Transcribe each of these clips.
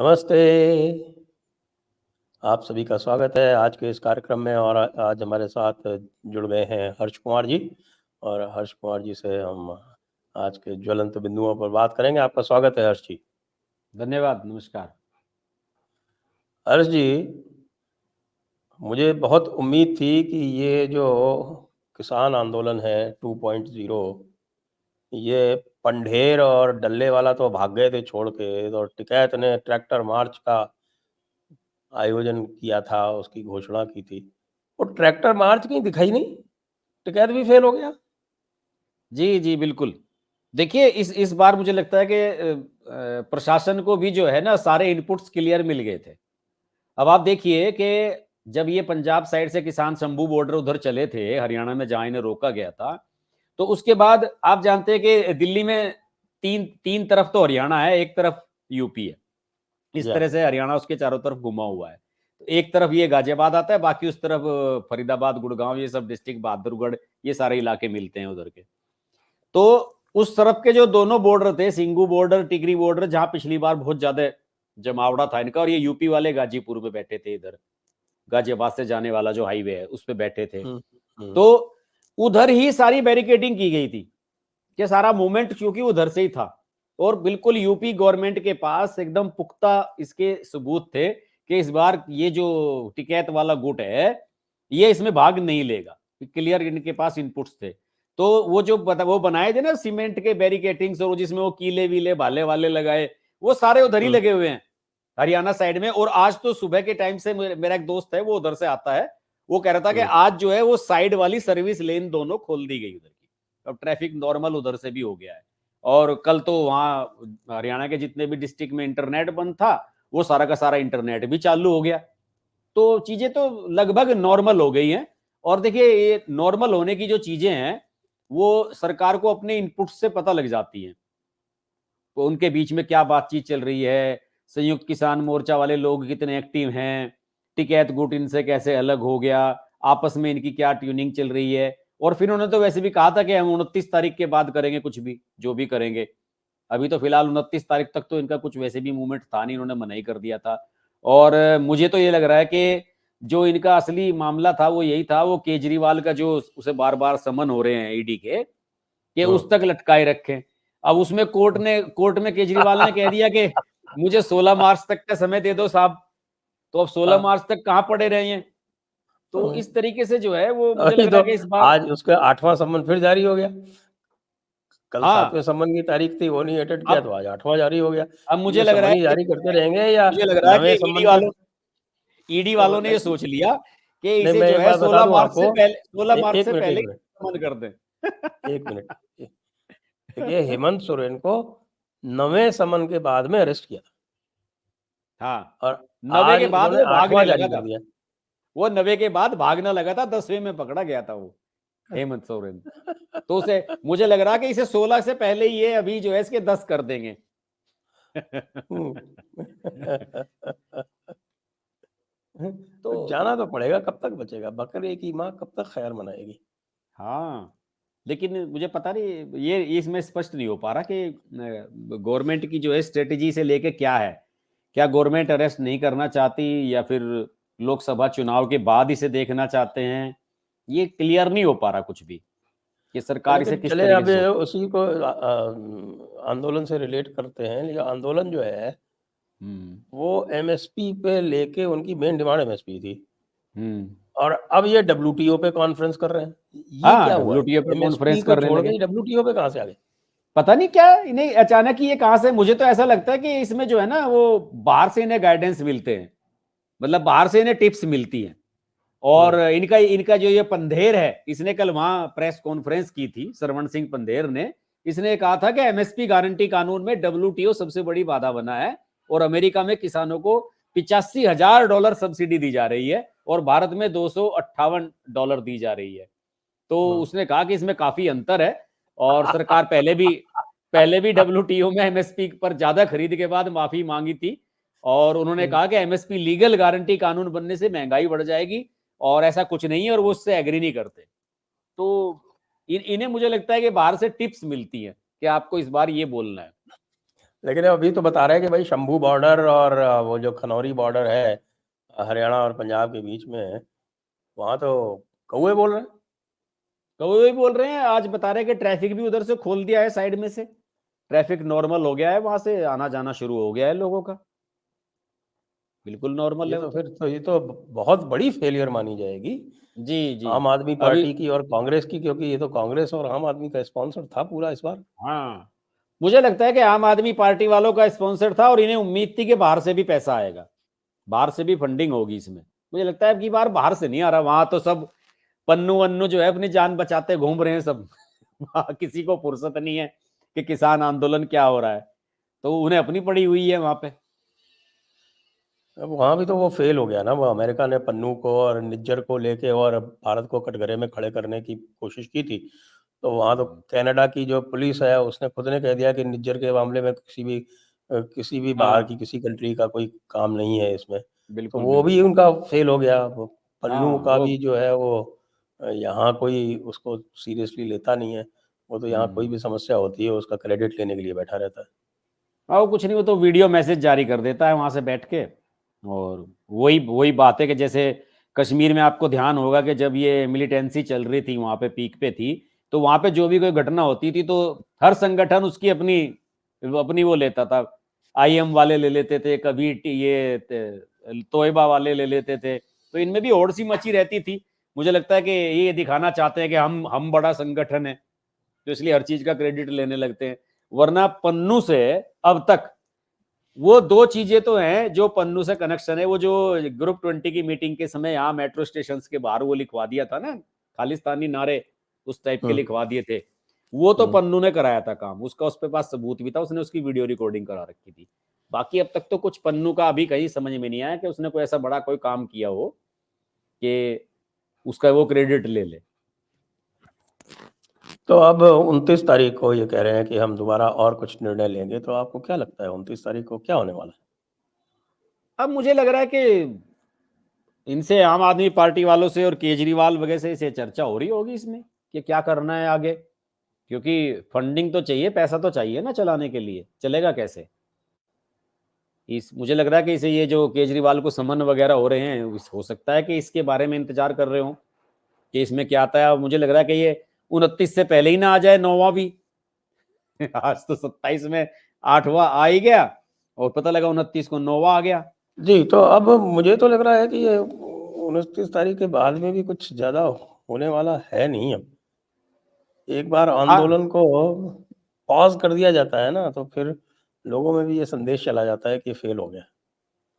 नमस्ते। आप सभी का स्वागत है आज के इस कार्यक्रम में और आज हमारे साथ जुड़ गए हैं हर्ष कुमार जी और हर्ष कुमार जी से हम आज के ज्वलंत बिंदुओं पर बात करेंगे। आपका स्वागत है हर्ष जी। धन्यवाद, नमस्कार। हर्ष जी, मुझे बहुत उम्मीद थी कि ये जो किसान आंदोलन है 2.0 ये पंढेर और डल्ले वाला तो भाग गए थे छोड़ के, और टिकैत ने ट्रैक्टर मार्च का आयोजन किया था, उसकी घोषणा की थी। वो ट्रैक्टर मार्च कहीं दिखाई नहीं, टिकैत भी फेल हो गया। जी, बिल्कुल। देखिए इस बार मुझे लगता है कि प्रशासन को भी जो है ना सारे इनपुट्स क्लियर मिल गए थे। अब आप देखिए कि जब ये पंजाब साइड से किसान शंभू बॉर्डर उधर चले थे, हरियाणा में जहाँ इन्हें रोका गया था, तो उसके बाद आप जानते हैं कि दिल्ली में तीन तरफ तो हरियाणा है, एक तरफ यूपी है। इस तरह से हरियाणा उसके चारों तरफ घुमा हुआ है। तो एक तरफ ये गाजियाबाद आता है, बाकी उस तरफ फरीदाबाद, गुड़गांव, ये सब डिस्ट्रिक्ट, बहादुरगढ़, ये सारे इलाके मिलते हैं उधर के। तो उस तरफ के जो दोनों बॉर्डर थे, सिंगू बॉर्डर, टिकरी बॉर्डर, जहां पिछली बार बहुत ज्यादा जमावड़ा था इनका, और ये यूपी वाले गाजीपुर में बैठे थे, इधर गाजियाबाद से जाने वाला जो हाईवे है उस पर बैठे थे। तो उधर ही सारी बैरिकेडिंग की गई थी कि सारा मूवमेंट क्योंकि उधर से ही था, और बिल्कुल यूपी गवर्नमेंट के पास एकदम पुख्ता इसके सबूत थे कि इस बार ये जो टिकैत वाला गुट है ये इसमें भाग नहीं लेगा। क्लियर इनके पास इनपुट्स थे। तो वो जो वो बनाए थे ना सीमेंट के बैरिकेटिंग्स, और जिसमें वो कीले वीले भाले वाले लगाए, वो सारे उधर ही लगे हुए हैं हरियाणा साइड में। और आज तो सुबह के टाइम से मेरा एक दोस्त है वो उधर से आता है, वो कह रहा था कि आज जो है वो साइड वाली सर्विस लेन दोनों खोल दी गई उधर की, अब ट्रैफिक नॉर्मल उधर से भी हो गया है। और कल तो वहां हरियाणा के जितने भी डिस्ट्रिक्ट में इंटरनेट बंद था, वो सारा का सारा इंटरनेट भी चालू हो गया। तो चीजें तो लगभग नॉर्मल हो गई हैं। और देखिए ये नॉर्मल होने की जो चीजें हैं वो सरकार को अपने इनपुट से पता लग जाती हैं। तो उनके बीच में क्या बातचीत चल रही है, संयुक्त किसान मोर्चा वाले लोग कितने एक्टिव हैं, टिकैत गुट इनसे कैसे अलग हो गया, आपस में इनकी क्या ट्यूनिंग चल रही है। और फिर उन्होंने तो वैसे भी कहा था कि हम 29 तारीख के बाद करेंगे कुछ भी, जो भी करेंगे। अभी तो फिलहाल 29 तारीख तक तो इनका कुछ वैसे भी मूवमेंट था नहीं, इन्होंने मना ही कर दिया था। और मुझे तो ये लग रहा है कि जो इनका असली मामला था वो यही था, वो केजरीवाल का जो उसे बार बार समन हो रहे हैं ईडी के, कि उस तक लटकाए रखें। अब उसमें कोर्ट में केजरीवाल ने कह दिया कि मुझे 16 मार्च तक का समय दे दो साहब। तो अब 16 मार्च तक कहां पड़े रहे हैं। तो इस तरीके से जो है वो मुझे लग रहा है कि इस बार आज उसका 8वां सम्मन फिर जारी हो गया। कल हाँ 7वें सम्मन की तारीख थी, वो नहीं अटेंड किया, तो आज 8वां जारी हो गया। अब मुझे ये लग रहा सम्मन है ही कि जारी करते रहेंगे या मुझे लग रहा है कि नवे सम्मन पे? ईडी वालों ने ये सोच लिया कि नहीं, इसे मैं जो एक है बात बता दूं आपको। 16 मार्च एक से मिनट, पहले एक ही मिनट, बंद कर दें। एक मिनट। देखिए, हेमंत सोरेन को 9वें समन के बाद में अरेस्ट किया था, हाँ, और 90 आज के बाद इन्होंने वो भागने 8वां लगा जारी कर था। दिया। वो 90 के बाद भागने लगा था, 10वें में पकड़ा गया था वो हेमंत सोरेन। तो उसे मुझे लग रहा है कि इसे 16 से पहले ही ये अभी जो है इसके 10 कर देंगे। तो जाना तो पड़ेगा, कब तक बचेगा? बकरे की माँ कब तक खैर मनाएगी? हाँ, लेकिन मुझे पता नहीं ये इसमें स्पष्ट नहीं हो पा रहा कि गवर्नमेंट की जो है स्ट्रेटेजी से लेके क्या है। क्या गवर्नमेंट अरेस्ट नहीं करना चाहती, या फिर लोकसभा चुनाव के बाद इसे देखना चाहते हैं। ये क्लियर नहीं हो पा रहा कुछ भी कि सरकार इसे लेकिन किस चले, तरीके अब से सोच। उसी को आंदोलन से रिलेट करते हैं। लेकिन आंदोलन जो है वो एमएसपी पे लेके, उनकी मेन डिमांड एमएसपी थी, हम्म और अब ये डब्ल्यूटीओ पे कॉन्फ्रेंस कर रहे हैं। ये हाँ, क्या हुआ? डब्ल्यूटीओ पे एमएसपी कॉन्फ्रेंस को करने छोड़ लगे। के डब्ल्यूटीओ पे कहाँ से आ गए? पता नहीं क्या इन्हें अचानक ही ये कहां से, मुझे तो ऐसा लगता है कि इसमें जो है ना वो बाहर से इन्हें गाइडेंस मिलते हैं, मतलब बाहर से इन्हें टिप्स मिलती हैं। और इनका इनका जो ये पंधेर है, इसने कल वहां प्रेस कॉन्फ्रेंस की थी, सरवण सिंह पंधेर ने। इसने कहा था कि एमएसपी गारंटी कानून में डब्ल्यूटीओ सबसे बड़ी बाधा बना है, और अमेरिका में किसानों को $85,000 सब्सिडी दी जा रही है, और भारत में $258 दी जा रही है। तो उसने कहा कि इसमें काफी अंतर है, और सरकार पहले भी डब्ल्यूटीओ में एमएसपी पर ज्यादा खरीद के बाद माफी मांगी थी। और उन्होंने कहा कि एमएसपी लीगल गारंटी कानून बनने से महंगाई बढ़ जाएगी, और ऐसा कुछ नहीं है, और वो उससे एग्री नहीं करते। तो इन्हें मुझे लगता है कि बाहर से टिप्स मिलती है कि आपको इस बार ये बोलना है। लेकिन अभी तो बता रहे हैं कि भाई शंभू बॉर्डर और वो जो खनौरी बॉर्डर है हरियाणा और पंजाब के बीच में, वहाँ तो कौवे बोल रहे हैं। तो वही बोल रहे हैं, आज बता रहे हैं कि ट्रैफिक भी उधर से खोल दिया है, साइड में से ट्रैफिक नॉर्मल हो गया है, वहां से आना जाना शुरू हो गया है लोगों का, बिल्कुल नॉर्मल ये है वो तो तो। फिर तो ये तो बहुत बड़ी फेलियर मानी जाएगी जी जी। आम आदमी अभी पार्टी की और कांग्रेस की, क्योंकि ये तो कांग्रेस और आम आदमी का स्पॉन्सर था पूरा इस बार। हाँ, मुझे लगता है कि आम आदमी पार्टी वालों का स्पॉन्सर था और इन्हें उम्मीद थी कि बाहर से भी पैसा आएगा, बाहर से भी फंडिंग होगी इसमें। मुझे लगता है कि बार बाहर से नहीं आ रहा, वहां तो सब पन्नू वन्नू जो है अपनी जान बचाते घूम रहे हैं सब। वहां किसी को फुर्सत नहीं है कि किसान आंदोलन क्या हो रहा है, तो उन्हें अपनी पड़ी हुई है वहां पे। अब वहाँ भी तो वो फेल हो गया ना, वो अमेरिका ने पन्नू को और निज्जर को लेके और भारत को कटघरे में खड़े करने की कोशिश की थी। तो वहाँ तो कनाडा की जो पुलिस है उसने खुद ने कह दिया कि निज्जर के मामले में किसी भी बाहर की हाँ, किसी कंट्री का कोई काम नहीं है इसमें। तो बिल्कुल वो भी बिल्कुल। उनका फेल हो गया। वो पन्नू हाँ का वो। भी जो है वो यहाँ कोई उसको सीरियसली लेता नहीं है। वो तो यहाँ कोई हम्म। भी समस्या होती है उसका क्रेडिट लेने के लिए बैठा रहता है। हाँ, वो कुछ नहीं, वो तो वीडियो मैसेज जारी कर देता है वहां से बैठ के। और वही वही बात है कि जैसे कश्मीर में आपको ध्यान होगा कि जब ये मिलिटेंसी चल रही थी, वहां पे पीक पे थी, तो वहां पे जो भी कोई घटना होती थी तो हर संगठन उसकी अपनी अपनी वो लेता था। आईएम वाले ले लेते थे, कभी तोयबा वाले ले लेते थे, तो इनमें भी होड़ सी मची रहती थी। मुझे लगता है कि ये दिखाना चाहते हैं कि हम बड़ा संगठन है, तो इसलिए हर चीज का क्रेडिट लेने लगते हैं। वरना पन्नू से अब तक वो दो चीजें तो हैं जो पन्नू से कनेक्शन है। वो जो ग्रुप 20 की मीटिंग के समय यहाँ मेट्रो स्टेशन के बाहर वो लिखवा दिया था ना, खालिस्तानी नारे उस टाइप के हम्म लिखवा दिए थे, वो तो हम्म। पन्नू ने कराया था काम, उसका उस पे पास सबूत भी था, उसने उसकी वीडियो रिकॉर्डिंग करा रखी थी। बाकी अब तक तो कुछ पन्नू का अभी कहीं समझ में नहीं आया कि उसने कोई ऐसा बड़ा कोई काम किया हो कि उसका वो क्रेडिट ले ले। तो अब 29 तारीख को ये कह रहे हैं कि हम दोबारा और कुछ निर्णय लेंगे, तो आपको क्या लगता है 29 तारीख को क्या होने वाला है? अब मुझे लग रहा है कि इनसे आम आदमी पार्टी वालों से और केजरीवाल वगैरह से चर्चा हो रही होगी इसमें कि क्या करना है आगे, क्योंकि फंडिंग तो चाहिए, पैसा तो चाहिए ना चलाने के लिए, चलेगा कैसे। इस मुझे लग रहा है कि इसे ये जो केजरीवाल को समन वगैरह हो रहे हैं, हो सकता है कि इसके बारे में इंतजार कर रहे हो कि इसमें क्या आता है। मुझे लग रहा है कि ये 29 से पहले ही ना आ जाए नौवां भी। आज तो 27 में 8वां आ ही गया और पता लगा 29 को नौवां आ गया। जी, तो अब मुझे तो लग रहा है कि ये 29 तारीख के बाद में भी कुछ ज़्यादा होने वाला है नहीं अब। एक बार हाँ आंदोलन को पॉज़ कर दिया जाता है ना, तो फिर लोगों में भी ये संदेश चला जाता है कि फेल हो गया।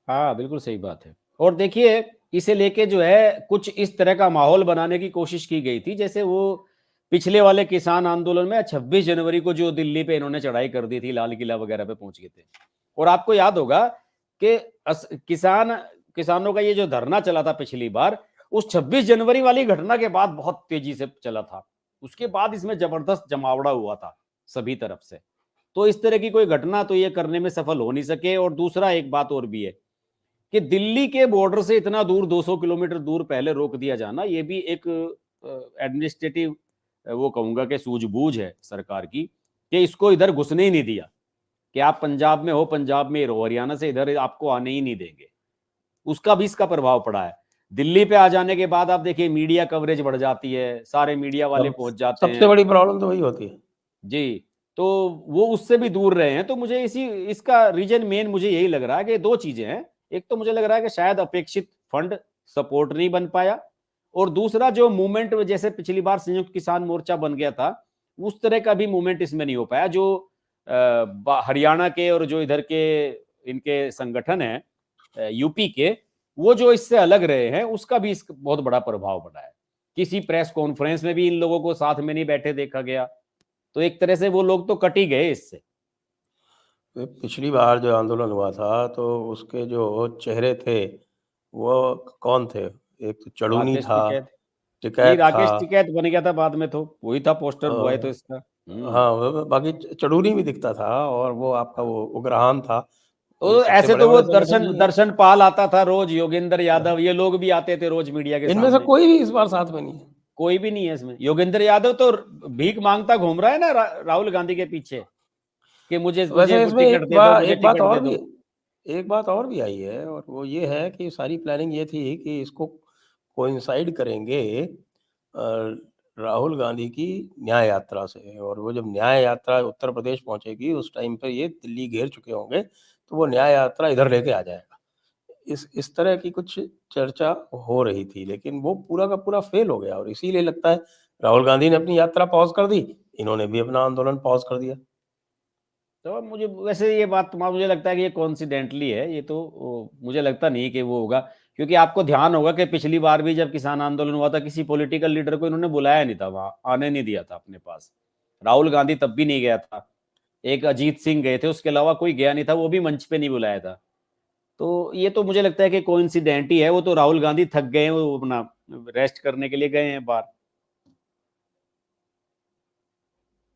हाँ, बिल्कुल सही बात है। और देखिए, इसे लेके जो है कुछ इस तरह का माहौल बनाने की कोशिश की गई थी, जैसे वो पिछले वाले किसान आंदोलन में 26 जनवरी को जो दिल्ली पे इन्होंने चढ़ाई कर दी थी, लाल किला वगैरह पे पहुंच गए थे। और आपको याद होगा कि किसानों का ये जो धरना चला था पिछली बार, उस 26 जनवरी वाली घटना के बाद बहुत तेजी से चला था। उसके बाद इसमें जबरदस्त जमावड़ा हुआ था सभी तरफ से। तो इस तरह की कोई घटना तो ये करने में सफल हो नहीं सके। और दूसरा एक बात और भी है कि दिल्ली के बॉर्डर से इतना दूर 200 किलोमीटर दूर पहले रोक दिया जाना, ये भी एक एडमिनिस्ट्रेटिव वो कहूंगा कि सूझबूझ है सरकार की, कि इसको इधर घुसने ही नहीं दिया कि आप पंजाब में हो, पंजाब में रहो, हरियाणा से इधर आपको आने ही नहीं देंगे। उसका भी इसका प्रभाव पड़ा है। दिल्ली पे आ जाने के बाद आप देखिए मीडिया कवरेज बढ़ जाती है, सारे मीडिया वाले सब पहुंच जाते सबसे हैं। बड़ी प्रॉब्लम तो वही होती है। जी, तो वो उससे भी दूर रहे हैं। तो मुझे इसी इसका रीजन मेन मुझे यही लग रहा है कि दो चीजें हैं। एक तो मुझे लग रहा है कि शायद अपेक्षित फंड सपोर्ट नहीं बन पाया, और दूसरा जो मूवमेंट जैसे पिछली बार संयुक्त किसान मोर्चा बन गया था, उस तरह का भी मूवमेंट इसमें नहीं हो पाया जो हरियाणा के और जो इधर के इनके संगठन है यूपी के, वो जो इससे अलग रहे हैं, उसका भी इस बहुत बड़ा प्रभाव पड़ा है। किसी प्रेस कॉन्फ्रेंस में भी इन लोगों को साथ में नहीं बैठे देखा गया। तो एक तरह से वो लोग तो कट ही गए इससे। पिछली बार जो आंदोलन हुआ था, तो उसके जो चेहरे थे, वो कौन थे? एक तो चढ़ूनी राकेश था, टिकैत। नहीं, टिकैत था। राकेश टिकैत बन गया था बाद में, तो वही था पोस्टर बॉय तो इसका। हाँ, बाकी चढ़ूनी भी दिखता था और वो आपका वो उग्रहान था। ये तो सबसे ऐसे तो वो बड़े-बड़े संगठन दर्शन नहीं है। दर्शन पाल आता था रोज, योगेंद्र यादव, ये लोग भी आते थे रोज मीडिया के इनमें से सामने। कोई भी इस बार साथ में नहीं है। कोई भी नहीं है इसमें। योगेंद्र यादव तो भीख मांगता घूम रहा है ना राहुल गांधी के पीछे। कि मुझे वैसे इसमें टिकट दे दो, मुझे एक बात टिकट दे और दो। भी एक बात और भी आई है, और वो ये है कि सारी प्लानिंग ये थी कि इसको कोइंसाइड करेंगे राहुल गांधी की न्याय यात्रा से, और वो जब न्याय यात्रा उत्तर प्रदेश पहुंचेगी उस टाइम पे ये दिल्ली घेर चुके होंगे, तो वो न्याय यात्रा इधर लेके आ जाएगा। इस तरह की कुछ चर्चा हो रही थी, लेकिन वो पूरा का पूरा फेल हो गया, और इसीलिए लगता है राहुल गांधी ने अपनी यात्रा पॉज कर दी, इन्होंने भी अपना आंदोलन पॉज कर दिया। तो मुझे वैसे ये बात मुझे लगता है कि ये कॉन्सिडेंटली है, ये तो मुझे लगता नहीं कि वो होगा, क्योंकि आपको ध्यान होगा कि पिछली बार भी जब किसान आंदोलन हुआ था, किसी पॉलिटिकल लीडर को इन्होंने बुलाया नहीं था, वहां आने नहीं दिया था अपने पास। राहुल गांधी तब भी नहीं गया था, एक अजीत सिंह गए थे, उसके अलावा कोई गया नहीं था, वो भी मंच पे नहीं बुलाया था। तो ये तो मुझे लगता है कि कोइंसिडेंट ही है, वो तो राहुल गांधी थक गए हैं, वो अपना रेस्ट करने के लिए गए हैं बाहर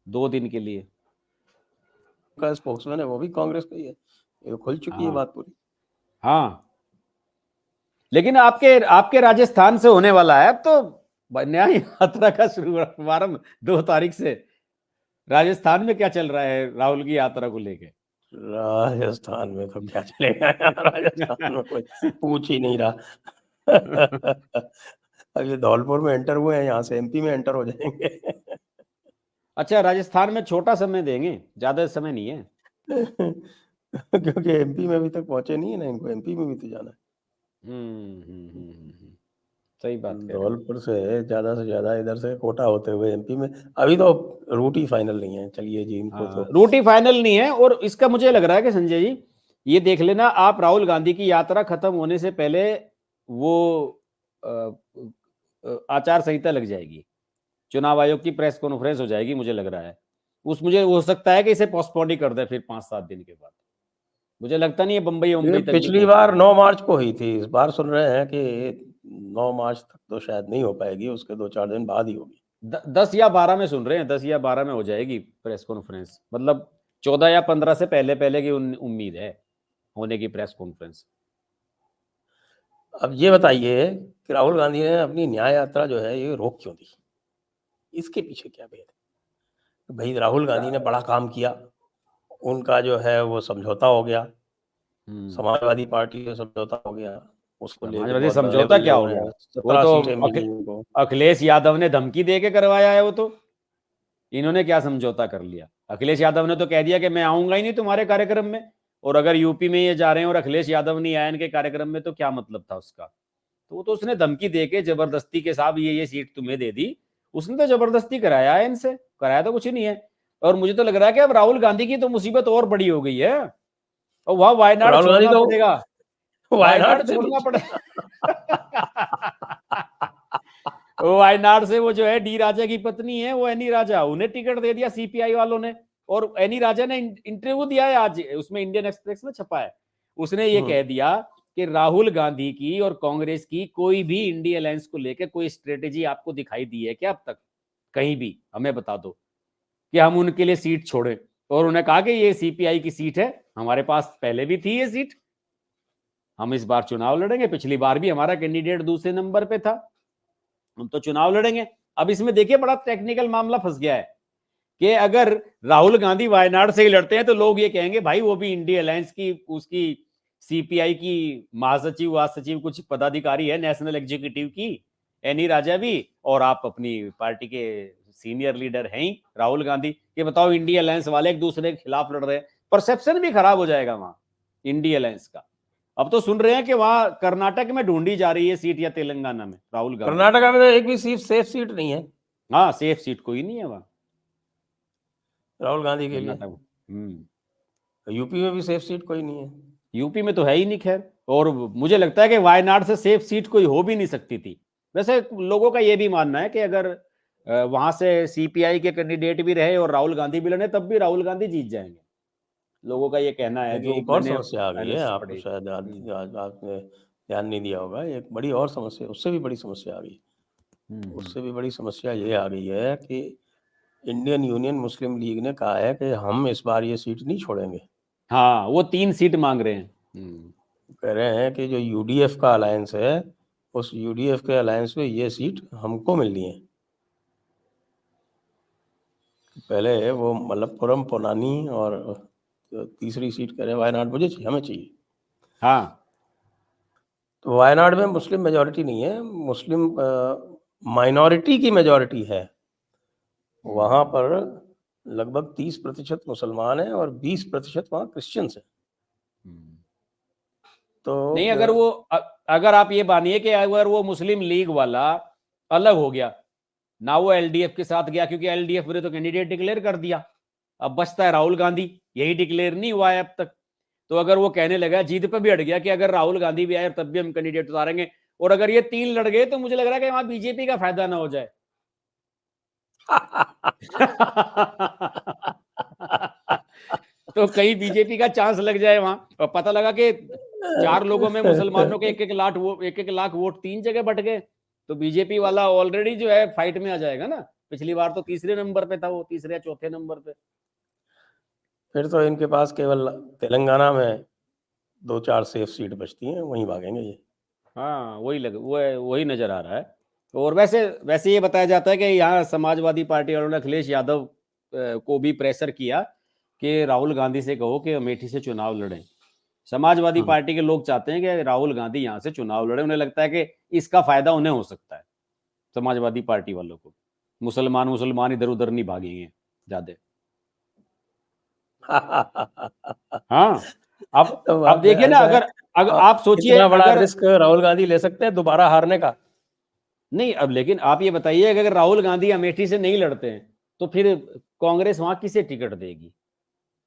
2 दिन के लिए। का स्पोक्समैन है वो भी कांग्रेस का ही है, ये तो खुल चुकी है हाँ बात पूरी। हाँ, लेकिन आपके आपके राजस्थान से होने वाला है अब तो न्याय यात्रा का शुभारंभ 2 तारीख से। राजस्थान में क्या चल रहा है राहुल की यात्रा को लेके? राजस्थान में तो क्या चलेगा यार, राजस्थान में कोई पूछ ही नहीं रहा। अभी धौलपुर में एंटर हुए हैं, यहाँ से एमपी में एंटर हो जाएंगे। अच्छा, राजस्थान में छोटा समय देंगे, ज्यादा समय नहीं है। क्योंकि एमपी में अभी तक पहुंचे नहीं है ना, इनको एमपी में भी तो जाना है। सही बात कह रहे हो। धौलपुर से ज्यादा इधर से कोटा होते हुए एमपी में, अभी तो रूट ही फाइनल नहीं है। चलिए जी, इनको हाँ, तो रूट ही फाइनल नहीं है, और इसका मुझे लग रहा है कि संजय जी, ये देख लेना आप, राहुल गांधी की यात्रा खत्म होने से पहले वो आचार संहिता लग जाएगी, चुनाव आयोग की प्रेस कॉन्फ्रेंस हो जाएगी, मुझे लग रहा है। मुझे हो सकता है कि इसे पोस्टपोन ही कर दे फिर 5-7 दिन के बाद। मुझे लगता नहीं है बम्बई ये मुंबई तक भी पिछली पहुंच बार पाएगी। 9 मार्च को हुई थी, इस बार सुन रहे हैं कि 9 मार्च तक तो शायद नहीं हो पाएगी, उसके 2-4 दिन बाद ही होगी। 10 या 12 में सुन रहे हैं, 10 या 12 में हो जाएगी प्रेस कॉन्फ्रेंस, मतलब 14 या 15 से पहले पहले की उम्मीद है होने की प्रेस कॉन्फ्रेंस। अब ये बताइए कि राहुल गांधी ने अपनी न्याय यात्रा जो है ये रोक क्यों दी? इसके पीछे क्या भेद है? भाई राहुल गांधी ने बड़ा काम किया, उनका जो है वो समझौता हो गया, समाजवादी पार्टी से समझौता हो गया, उसको लेके समाजवादी बहुत बल्ले समझौता बल्ले क्या हो हो रहे गया? हैं, वो 17 तो सीटें मिली उनको। अखिलेश यादव ने धमकी दे के करवाया है वो तो। इन्होंने क्या समझौता कर लिया? अखिलेश यादव ने तो कह दिया कि मैं आऊंगा ही नहीं तुम्हारे कार्यक्रम में, और अगर यूपी में ये जा रहे हैं और अखिलेश यादव नहीं आया इनके कार्यक्रम में, तो क्या मतलब था उसका? तो वो तो उसने धमकी दे के जबरदस्ती के साथ ये सीट तुम्हें दे दी, उसने तो जबरदस्ती कराया है इनसे, कराया तो कुछ नहीं है। और मुझे तो लग रहा है कि अब राहुल गांधी की तो मुसीबत और बड़ी हो गई है, और वहां वायनाड राहुल गांधी छोड़ना तो पड़ेगा, वायनाड वायनाड से छोड़ना नीचे। पड़ेगा। वो वायनाड से वो जो है डी राजा की पत्नी है, वो एनी राजा, उन्हें टिकट दे दिया सीपीआई वालों ने। और एनी राजा ने इंटरव्यू दिया है आज, उसमें इंडियन एक्सप्रेस में छपा है। उसने ये कह दिया कि राहुल गांधी की और कांग्रेस की कोई भी इंडिया अलायंस को लेकर कोई स्ट्रेटेजी आपको दिखाई दी है क्या अब तक? कहीं भी हमें बता दो कि हम उनके लिए सीट छोड़े। और उन्हें कहा कि ये सीपीआई की सीट है, हमारे पास पहले भी थी ये सीट, हम इस बार चुनाव लड़ेंगे, पिछली बार भी हमारा कैंडिडेट दूसरे नंबर पे था, हम तो चुनाव लड़ेंगे। अब इसमें देखिए बड़ा टेक्निकल मामला फंस गया है कि अगर राहुल गांधी वायनाड से ही लड़ते हैं तो लोग ये कहेंगे भाई वो भी इंडिया अलायंस की, उसकी सीपीआई की महासचिव महासचिव कुछ पदाधिकारी है नेशनल एग्जीक्यूटिव की, एनी राजा भी, और आप अपनी पार्टी के सीनियर लीडर हैं ही राहुल गांधी, ये बताओ इंडिया अलायंस वाले एक दूसरे के खिलाफ लड़ रहे हैं, परसेप्शन भी खराब हो जाएगा वहां इंडिया अलायंस का। अब तो सुन रहे हैं कि वहां कर्नाटक में ढूंढी जा रही है सीट, या तेलंगाना में राहुल गांधी की। कर्नाटका में तो एक भी सीट सेफ सीट नहीं है हाँ, सेफ सीट कोई नहीं है वहां राहुल गांधी के लिए। कर्नाटक में। यूपी में भी सेफ सीट कोई नहीं है। यूपी में तो है ही नहीं खैर, और मुझे लगता है कि वायनाड से सेफ सीट कोई हो भी नहीं सकती थी। वैसे लोगों का ये भी मानना है कि अगर वहां से सीपीआई के कैंडिडेट भी रहे और राहुल गांधी भी लड़े, तब भी राहुल गांधी जीत जाएंगे, लोगों का ये कहना है, लेकिन जो एक और मैंने समस्या आ गई है, एनालिसिस आप पढ़ी। शायद आज आपने ध्यान नहीं दिया होगा, एक बड़ी और समस्या, उससे भी बड़ी समस्या आ गई। उससे भी बड़ी समस्या ये आ गई है कि इंडियन यूनियन मुस्लिम लीग ने कहा है कि हम इस बार ये सीट नहीं छोड़ेंगे। हाँ, वो 3 सीट मांग रहे हैं। कह रहे हैं कि जो यूडीएफ का अलायंस है, उस यूडीएफ के अलायंस में ये सीट हमको मिलनी है। पहले वो मलप्पुरम पोनानी और तीसरी सीट कह रहे वायनाड मुझे चाहिए, हमें चाहिए। हाँ तो वायनाड में मुस्लिम मेजॉरिटी नहीं है, मुस्लिम माइनॉरिटी की मेजॉरिटी है। वहाँ पर लगभग 30% मुसलमान हैं और 20% वहाँ क्रिश्चियंस हैं। तो नहीं, अगर आप ये मानिए कि अगर वो मुस्लिम लीग वाला अलग हो गया ना, वो एलडीएफ के साथ गया, क्योंकि एलडीएफ ने तो कैंडिडेट डिक्लेयर कर दिया, अब बचता है राहुल गांधी, यही डिक्लेयर नहीं हुआ है अब तक। तो अगर वो कहने लगा, जीत पे भी अड़ गया कि अगर राहुल गांधी भी आए तब भी हम कैंडिडेट उतारेंगे, और अगर ये 3 लड़ गए, तो मुझे लग रहा है कि वहां बीजेपी का फायदा ना हो जाए। तो कहीं बीजेपी का चांस लग जाए वहां, और पता लगा कि 4 लोगों में मुसलमानों के 1-1 लाख वोट 3 जगह बट गए, तो बीजेपी वाला ऑलरेडी जो है फाइट में आ जाएगा ना। पिछली बार तो तीसरे नंबर पे था, वो तीसरे या चौथे नंबर पे। फिर तो इनके पास केवल तेलंगाना में 2-4 सेफ सीट बचती हैं, वहीं भागेंगे ये। हाँ, वही नजर आ रहा है। और वैसे वैसे ये बताया जाता है कि यहाँ समाजवादी पार्टी वालों ने अखिलेश यादव को भी प्रेशर किया कि राहुल गांधी से कहो कि अमेठी से चुनाव लड़ें। समाजवादी पार्टी के लोग चाहते हैं कि राहुल गांधी यहाँ से चुनाव लड़े, उन्हें लगता है कि इसका फायदा उन्हें हो सकता है, समाजवादी पार्टी वालों को। मुसलमान इधर उधर नहीं भागेंगे ज्यादा। हाँ, तो अब बात देखिए ना, ऐसा है, अगर आप सोचिए, इतना बड़ा अगर रिस्क राहुल गांधी ले सकते हैं दोबारा हारने का? नहीं, अब लेकिन आप ये बताइए कि अगर राहुल गांधी अमेठी से नहीं लड़ते हैं, तो फिर कांग्रेस वहां किसे टिकट देगी?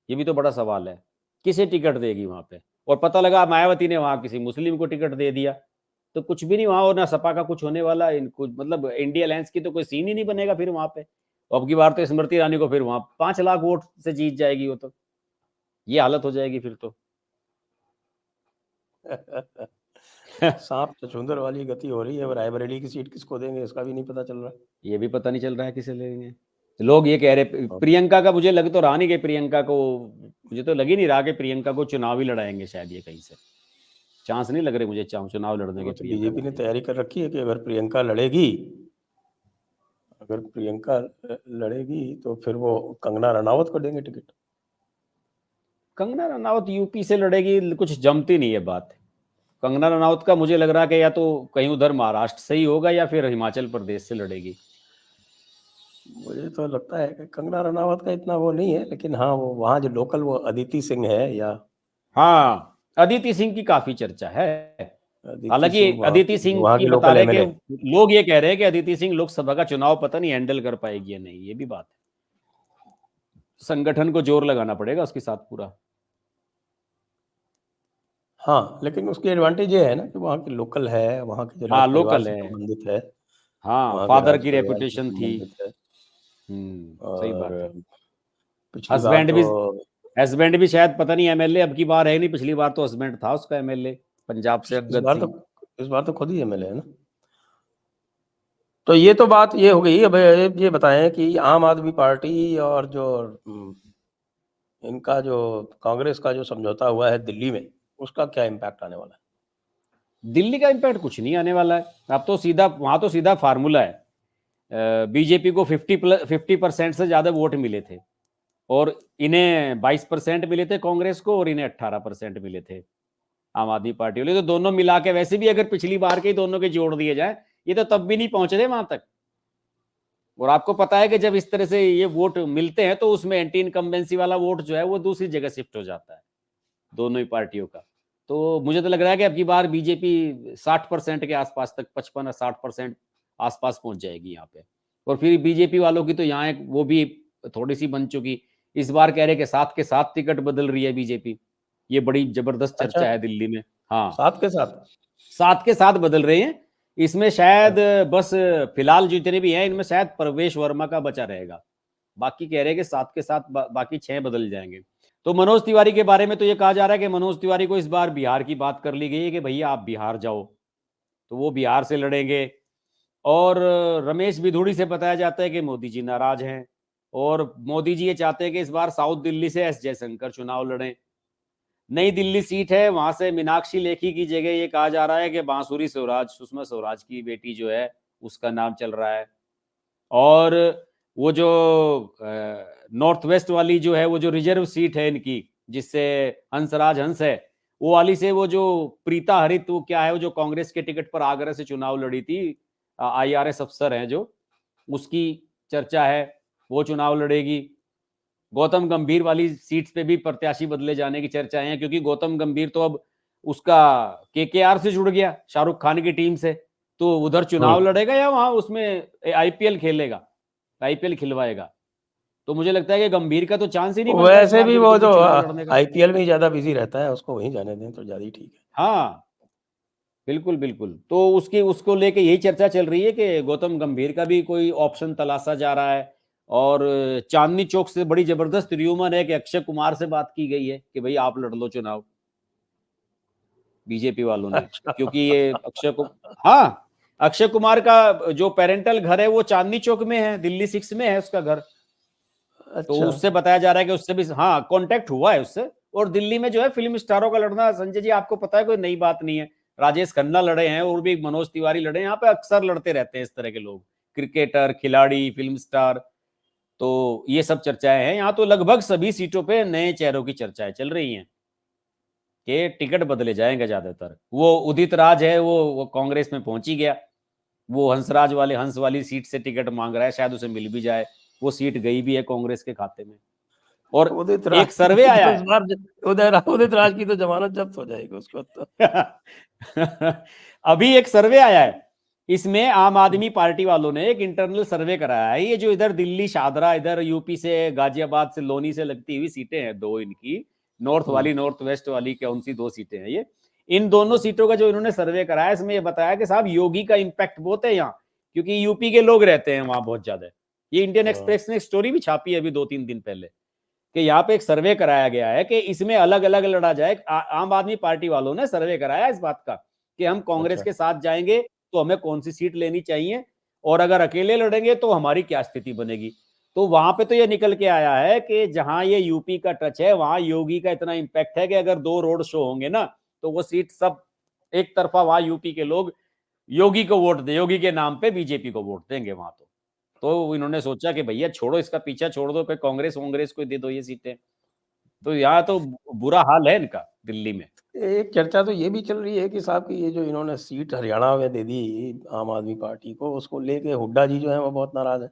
ये भी तो बड़ा सवाल है, किसे टिकट देगी वहां पे? और पता लगा मायावती ने वहां किसी मुस्लिम को टिकट दे दिया, तो कुछ भी नहीं वहां, और ना सपा का कुछ होने वाला, इनको मतलब इंडिया अलायंस की तो कोई सीन ही नहीं बनेगा फिर वहां पे। अब की बार तो स्मृति ईरानी को फिर वहां 5 लाख वोट से जीत जाएगी वो, तो ये हालत हो जाएगी फिर तो। सांप छछूंदर वाली गति हो रही है। अब रायबरेली की सीट किसको देंगे इसका भी नहीं पता चल रहा। ये भी पता नहीं चल रहा है किसे लेंगे। लोग ये कह रहे प्रियंका का, मुझे लग तो रहा नहीं कि प्रियंका को, मुझे तो लग ही नहीं रहा कि प्रियंका को चुनाव ही लड़ाएंगे शायद, ये कहीं से चांस नहीं लग रहे मुझे चुनाव लड़ने के वो तो प्रियंका बीजेपी ने गांधी। तैयारी कर रखी है कि अगर प्रियंका लड़ेगी तो फिर वो कंगना रनावत को देंगे टिकट। कंगना रनावत यूपी से लड़ेगी, कुछ जमती नहीं है बात। कंगना रनावत का मुझे लग रहा है कि या तो कहीं उधर महाराष्ट्र से ही होगा या फिर हिमाचल प्रदेश से लड़ेगी। मुझे तो लगता है कि कंगना रनावत का इतना वो नहीं है, लेकिन हाँ वो वहाँ जो लोकल वो अदिति सिंह है, या हाँ, अदिति सिंह की काफी चर्चा है। अदिति हालांकि सिंह अदिति सिंह वहाँ की की बता लोकल रहे कि एमएलए। लोग ये कह रहे हैं कि अदिति सिंह लोकसभा का चुनाव पता नहीं हैंडल कर पाएगी या नहीं, ये भी बात है। संगठन को जोर लगाना पड़ेगा उसके साथ पूरा। हाँ, लेकिन उसकी एडवांटेज ये है ना कि वहाँ की लोकल है, वहाँ के जो हाँ, राज परिवार लोकल से है। संबंधित है, हाँ, वहाँ के फादर राज की परिवार से रेपुटेशन थी। संबंधित है। सही बात है। और पिछली बार हस्बैंड तो भी हस्बैंड भी शायद पता नहीं एमएलए अब की बार है नहीं, पिछली बार तो हस्बैंड था उसका एमएलए पंजाब से, इस अंगद बार तो सिंह। इस बार तो खुद ही एमएलए है ना। तो ये तो बात ये हो गई। अब ये बताएं कि आम आदमी पार्टी और जो इनका जो कांग्रेस का जो समझौता हुआ है दिल्ली में, उसका क्या इम्पैक्ट आने वाला है? दिल्ली का इम्पैक्ट कुछ नहीं आने वाला है। अब तो सीधा वहां तो सीधा फार्मूला है, बीजेपी को 50% से ज्यादा वोट मिले थे, और इन्हें 22% मिले थे कांग्रेस को, और इन्हें 18% मिले थे आम आदमी पार्टी वाले। तो दोनों मिला के, वैसे भी अगर पिछली बार के दोनों के जोड़ दिए जाए, ये तो तब भी नहीं पहुंच रहे वहां तक। और आपको पता है कि जब इस तरह से ये वोट मिलते हैं, तो उसमें एंटी इनकम्बेंसी वाला वोट जो है वो दूसरी जगह शिफ्ट हो जाता है दोनों ही पार्टियों का। तो मुझे तो लग रहा है कि अब की बार बीजेपी 60% के आसपास तक, 55 या 60% आसपास पहुंच जाएगी यहाँ पे। और फिर बीजेपी वालों की तो यहाँ एक वो भी थोड़ी सी बन चुकी, इस बार कह रहे कि 7 के 7 टिकट बदल रही है बीजेपी। ये बड़ी जबरदस्त अच्छा, चर्चा है दिल्ली में। हाँ, साथ के साथ। 7 के 7 बदल रहे हैं। इसमें शायद बस फिलहाल जितने भी हैं इनमें शायद प्रवेश वर्मा का बचा रहेगा, बाकी कह रहे हैं कि 7 के 7 बाकी 6 बदल जाएंगे। तो मनोज तिवारी के बारे में तो ये कहा जा रहा है कि मनोज तिवारी को इस बार बिहार की बात कर ली गई है कि भैया आप बिहार जाओ, तो वो बिहार से लड़ेंगे। और रमेश बिधूड़ी से बताया जाता है कि मोदी जी नाराज हैं, और मोदी जी ये चाहते हैं कि इस बार साउथ दिल्ली से एस जयशंकर चुनाव लड़ें। नई दिल्ली सीट है, वहां से मीनाक्षी लेखी की जगह ये कहा जा रहा है कि बांसुरी स्वराज, सुषमा स्वराज की बेटी जो है उसका नाम चल रहा है। और वो जो नॉर्थ वेस्ट वाली जो है, वो जो रिजर्व सीट है इनकी, जिससे हंसराज हंस है, वो वाली से वो जो प्रीता हरित, वो क्या है, वो जो कांग्रेस के टिकट पर आगरा से चुनाव लड़ी थी, IRS अफसर हैं जो, उसकी चर्चा है, वो चुनाव लड़ेगी। गौतम गंभीर वाली सीट पे भी प्रत्याशी बदले जाने की चर्चाएं हैं, क्योंकि गौतम गंभीर तो अब उसका KKR से जुड़ गया, शाहरुख खान की टीम से, तो उधर चुनाव लड़ेगा या वहां उसमें IPL खेलेगा, IPL खिलवाएगा। तो मुझे लगता है कि गंभीर का तो चांस ही नहीं बनता इस वैसे बार भी वो बिल्कुल भी तो चुनाव लड़ने का। IPL में ही ज्यादा बिजी रहता है, उसको वहीं जाने दें तो ज्यादा ही ठीक है। हाँ, बिल्कुल बिल्कुल। तो उसकी उसको लेके यही चर्चा चल रही है कि गौतम गंभीर का भी कोई ऑप्शन तलाशा जा रहा है। और चांदनी चौक से बड़ी जबरदस्त र्यूमर है कि अक्षय कुमार से बात की गई है कि भाई आप लड़ लो चुनाव, बीजेपी वालों ने, अच्छा। क्योंकि ये हाँ, अक्षय कुमार का जो पेरेंटल घर है वो चांदनी चौक में है, दिल्ली 6 में है उसका घर। तो अच्छा। उससे बताया जा रहा है कि उससे भी हाँ कांटेक्ट हुआ है उससे। और दिल्ली में जो है फिल्म स्टारों का लड़ना, संजय जी आपको पता है कोई नई बात नहीं है। राजेश खन्ना लड़े हैं और भी मनोज तिवारी लड़े हैं, यहाँ पे अक्सर लड़ते रहते हैं इस तरह के लोग, क्रिकेटर, खिलाड़ी, फिल्म स्टार। तो ये सब चर्चाएं हैं यहाँ, तो लगभग सभी सीटों पे नए चेहरों की चर्चाएं चल रही हैं कि टिकट बदले जाएंगे ज्यादातर। वो उदित राज है, वो कांग्रेस में पहुंच ही गया, वो हंसराज वाले हंस वाली सीट से टिकट मांग रहा है, शायद उसे मिल भी जाए, वो सीट गई भी है कांग्रेस के खाते में। और उदित राज एक सर्वे की आया तो इस है बार उदित राज की तो जमानत जब्त हो जाएगी उसको तो। अभी एक सर्वे आया है, इसमें आम आदमी पार्टी वालों ने एक इंटरनल सर्वे कराया है। ये जो इधर दिल्ली शादरा, इधर यूपी से गाजियाबाद से लोनी से लगती हुई सीटें हैं दो इनकी, नॉर्थ वाली, नॉर्थ वेस्ट वाली, कौन सी दो सीटें हैं ये, इन दोनों सीटों का जो इन्होंने सर्वे कराया, इसमें ये बताया कि साहब योगी का इंपैक्ट बहुत है यहाँ, क्योंकि यूपी के लोग रहते हैं वहां बहुत ज्यादा। ये इंडियन एक्सप्रेस ने एक स्टोरी भी छापी है अभी 2-3 दिन पहले, कि यहाँ पे एक सर्वे कराया गया है कि इसमें अलग अलग लड़ा जाए। आम आदमी पार्टी वालों ने सर्वे कराया इस बात का कि हम कांग्रेस अच्छा। के साथ जाएंगे तो हमें कौन सी सीट लेनी चाहिए, और अगर अकेले लड़ेंगे तो हमारी क्या स्थिति बनेगी। तो वहां पे तो ये निकल के आया है कि जहां ये यूपी का टच है, वहां योगी का इतना इंपैक्ट है कि अगर 2 रोड शो होंगे ना, तो वो सीट सब एक तरफा, वहां यूपी के लोग योगी को वोट दे, योगी के नाम पे बीजेपी को वोट देंगे वहां। तो इन्होंने सोचा कि भैया छोड़ो, इसका पीछा छोड़ दो, कांग्रेस कांग्रेस को दे दो ये सीटें। तो यहाँ तो बुरा हाल है इनका दिल्ली में। एक चर्चा तो ये भी चल रही है कि साहब की ये जो इन्होंने सीट हरियाणा में दे दी आम आदमी पार्टी को, उसको लेके हुड्डा जी जो है वो बहुत नाराज है।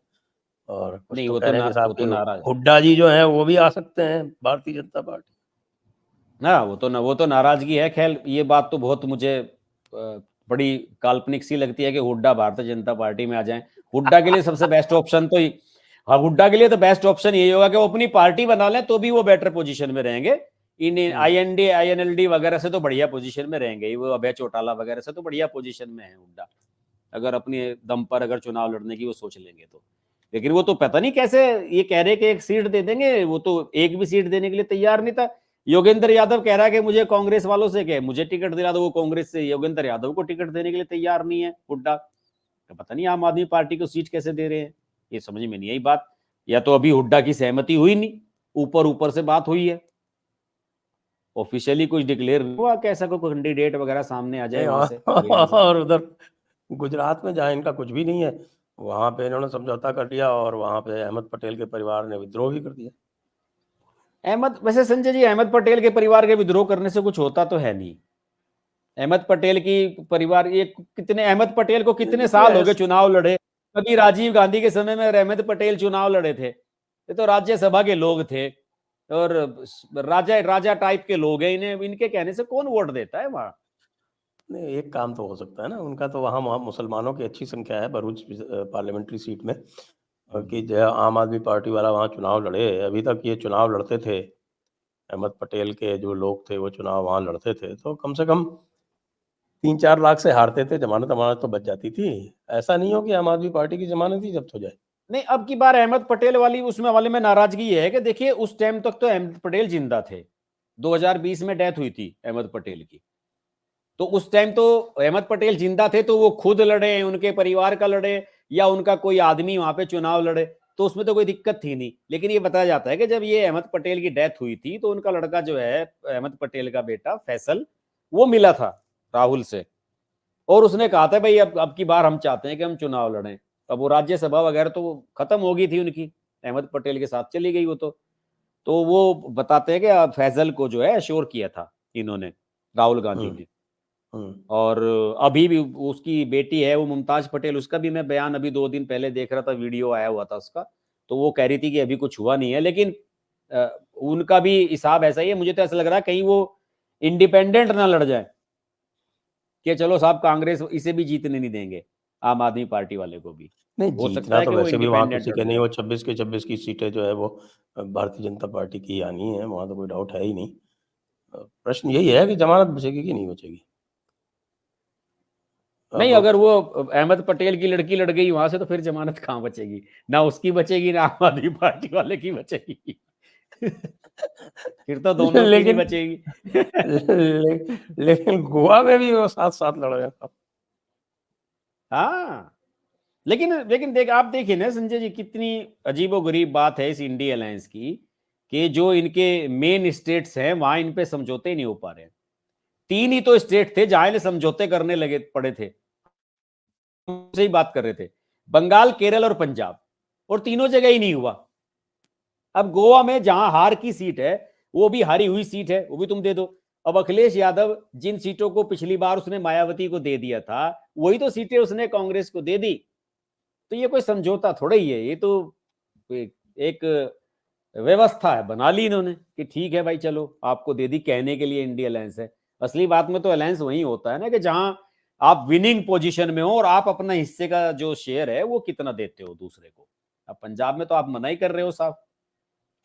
और कुछ नहीं, तो कह रहे हैं कि वो साहब तो की नाराज है। हुड्डा जी जो है वो भी आ सकते हैं भारतीय जनता पार्टी। ना वो तो नाराजगी है। खैर ये बात तो बहुत मुझे बड़ी काल्पनिक सी लगती है कि हुड्डा भारतीय जनता पार्टी में आ जाएं। हुड्डा के लिए सबसे बेस्ट ऑप्शन तो हाँ, हुड्डा के लिए तो बेस्ट ऑप्शन यही होगा कि वो अपनी पार्टी बना लें, तो भी वो बेटर पोजीशन में रहेंगे। इन IND वगैरह से तो बढ़िया पोजीशन में रहेंगे, वो अभय चौटाला वगैरह से तो बढ़िया पोजीशन में है हुड्डा, अगर अपने दम पर अगर चुनाव लड़ने की वो सोच लेंगे तो। लेकिन वो तो पता नहीं कैसे ये कह रहे कि एक सीट दे देंगे, वो तो एक भी सीट देने के लिए तैयार नहीं था। योगेंद्र यादव कह रहा है कि मुझे कांग्रेस वालों से क्या मुझे टिकट दिला दो, वो कांग्रेस से योगेंद्र यादव को टिकट देने के लिए तैयार नहीं है हुड्डा। तो पता नहीं आम आदमी पार्टी को सीट कैसे दे रहे हैं, ये समझ में नहीं आई बात। या तो अभी हुड्डा की सहमति हुई नहीं, ऊपर ऊपर से बात हुई है, ऑफिशियली कुछ डिक्लेयर हुआ कि ऐसा कोई कैंडिडेट वगैरह सामने आ जाए नहीं, वहां से, हरियाणा से। और उधर गुजरात में जहाँ इनका कुछ भी नहीं है, वहाँ पे इन्होंने समझौता कर दिया और वहाँ पे अहमद पटेल के परिवार ने विद्रोह भी कर दिया। वैसे संजय जी, अहमद पटेल के परिवार के विद्रोह करने से कुछ होता तो है नहीं। अहमद पटेल की परिवार, ये कितने, अहमद पटेल को कितने ये तो साल हो गए ऐस चुनाव लड़े। कभी राजीव गांधी के समय में अहमद पटेल चुनाव लड़े थे, ये तो राज्यसभा के लोग थे और राजा राजा टाइप के लोग हैं, इन्हें इनके कहने से कौन वोट देता है वहां। नहीं, एक काम तो हो सकता है ना उनका, तो वहाँ मुसलमानों की अच्छी संख्या है भरूच पार्लियामेंट्री सीट में, कि जो आम आदमी पार्टी वाला वहाँ चुनाव लड़े। अभी तक ये चुनाव लड़ते थे, अहमद पटेल के जो लोग थे वो चुनाव वहाँ लड़ते थे, तो कम से कम 3-4 लाख से हारते थे, जमानत अमानत तो बच जाती थी। ऐसा नहीं हो कि आम आदमी पार्टी की जमानत ही जब्त हो जाए। नहीं, अब की बार अहमद पटेल वाली उसमें वाले में नाराजगी ये है कि देखिए उस टाइम तक तो अहमद पटेल जिंदा थे, 2020 में डेथ हुई थी अहमद पटेल की। तो उस टाइम तो अहमद पटेल जिंदा थे, तो वो खुद लड़े, उनके परिवार का लड़े, या उनका कोई आदमी वहां पे चुनाव लड़े, तो उसमें तो कोई दिक्कत थी नहीं। लेकिन ये बताया जाता है कि जब ये अहमद पटेल की डेथ हुई थी, तो उनका लड़का जो है, अहमद पटेल का बेटा फैसल, वो मिला था राहुल से, और उसने कहा था भाई अब की बार हम चाहते हैं कि हम चुनाव लड़ें। अब वो राज्यसभा वगैरह तो खत्म हो गई थी उनकी, अहमद पटेल के साथ चली गई वो तो वो बताते हैं कि फैजल को जो है अश्योर किया था इन्होंने, राहुल गांधी ने। और अभी भी उसकी बेटी है वो मुमताज पटेल, उसका भी मैं बयान अभी 2 दिन पहले देख रहा था, वीडियो आया हुआ था उसका, तो वो कह रही थी कि अभी कुछ हुआ नहीं है, लेकिन उनका भी हिसाब ऐसा ही है। मुझे तो ऐसा लग रहा है कहीं वो इंडिपेंडेंट ना लड़ जाए कि चलो साहब कांग्रेस इसे भी जीतने नहीं देंगे, आम आदमी पार्टी वाले को भी नहीं, हो सकता जीतना है तो कि वो वैसे भी वहाँ इंडिपेंडेंट किसी लड़ के नहीं, जाए। वो 26 के 26 की सीटें जो है वो भारतीय जनता पार्टी की आनी है, वहाँ तो कोई डाउट है ही नहीं। प्रश्न यही है कि जमानत बचेगी कि नहीं बचेगी। नहीं, अब अगर वो अहमद पटेल की लड़की लड़ गई वहां से तो फिर जमानत कहाँ बचेगी, ना उसकी बचेगी ना आम आदमी पार्टी वाले की बचेगी। फिर तो दोनों की नहीं लेकिन बचेगी। लेकिन गोवा में भी वो साथ साथ लड़ रहे हैं। हाँ, लेकिन लेकिन आप देखिए ना संजय जी, कितनी अजीबोगरीब बात है इस इंडी अलायंस की, कि जो इनके मेन स्टेट्स हैं वहां इन पे समझौते ही नहीं हो पा रहे हैं। 3 ही तो स्टेट थे जहां इन्हें समझौते करने लगे पड़े थे, से ही बात कर रहे थे, बंगाल, केरल और पंजाब, और तीनों जगह ही नहीं हुआ। अब गोवा में जहां हार की सीट है, वो भी हारी हुई सीट है, वो भी तुम दे दो। अब अखिलेश यादव जिन सीटों को पिछली बार उसने मायावती को दे दिया था, वही तो सीटें उसने कांग्रेस को दे दी। तो ये कोई समझौता थोड़ा ही है, ये तो एक व्यवस्था है बना ली इन्होंने कि ठीक है भाई चलो आपको दे दी, कहने के लिए इंडिया अलायंस है। असली बात में तो अलायंस वही होता है ना कि जहां आप विनिंग पोजीशन में हो और आप अपना हिस्से का जो शेयर है वो कितना देते हो दूसरे को। अब पंजाब में तो आप मना ही कर रहे हो साहब,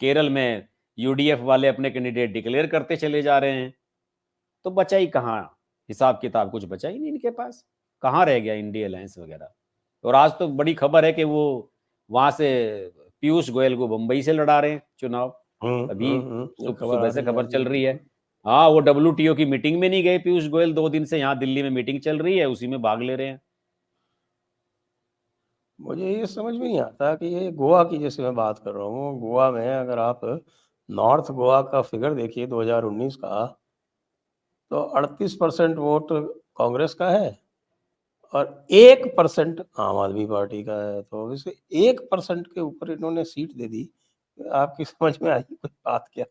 केरल में यूडीएफ वाले अपने कैंडिडेट डिक्लेयर करते चले जा रहे हैं, तो बचा ही कहाँ हिसाब किताब, कुछ बचा ही नहीं इनके पास, कहाँ रह गया इंडिया अलायंस वगैरह। और आज तो बड़ी खबर है कि वो वहां से पीयूष गोयल को बंबई से लड़ा रहे हैं चुनाव, अभी ये खबर सुबह आ से रही है खबर अभी, चल रही है। बिल्कुल। हाँ, वो WTO की मीटिंग में नहीं गए पीयूष गोयल, 2 दिन से यहाँ दिल्ली में मीटिंग चल रही है, उसी में भाग ले रहे हैं। मुझे ये समझ में नहीं आता कि ये गोवा की जैसे मैं बात कर रहा हूँ, गोवा में अगर आप नॉर्थ गोवा का फिगर देखिए 2019 का, तो 38% वोट कांग्रेस का है और 1% आम आदमी पार्टी का है। तो इसे 1% के ऊपर इन्होंने सीट दे दी। आपकी समझ में आई कोई बात क्या?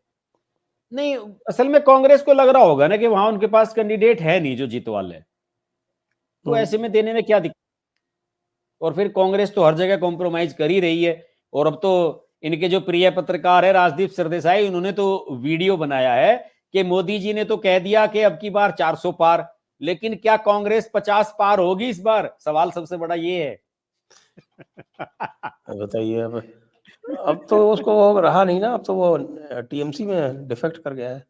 नहीं, असल में कांग्रेस को लग रहा होगा ना कि वहां उनके पास कैंडिडेट है नहीं जो जीतवा ले, तो ऐसे में देने में क्या दिक्कत। और फिर कांग्रेस तो हर जगह कॉम्प्रोमाइज कर ही रही है। और अब तो इनके जो प्रिय पत्रकार है राजदीप सरदेसाई, उन्होंने तो वीडियो बनाया है कि मोदी जी ने तो कह दिया कि अब की बार 400 पार, लेकिन क्या कांग्रेस 50 पार होगी इस बार, सवाल सबसे बड़ा ये है। बताइए अब तो उसको वो रहा नहीं ना, अब तो वो टीएमसी में डिफेक्ट कर गया है।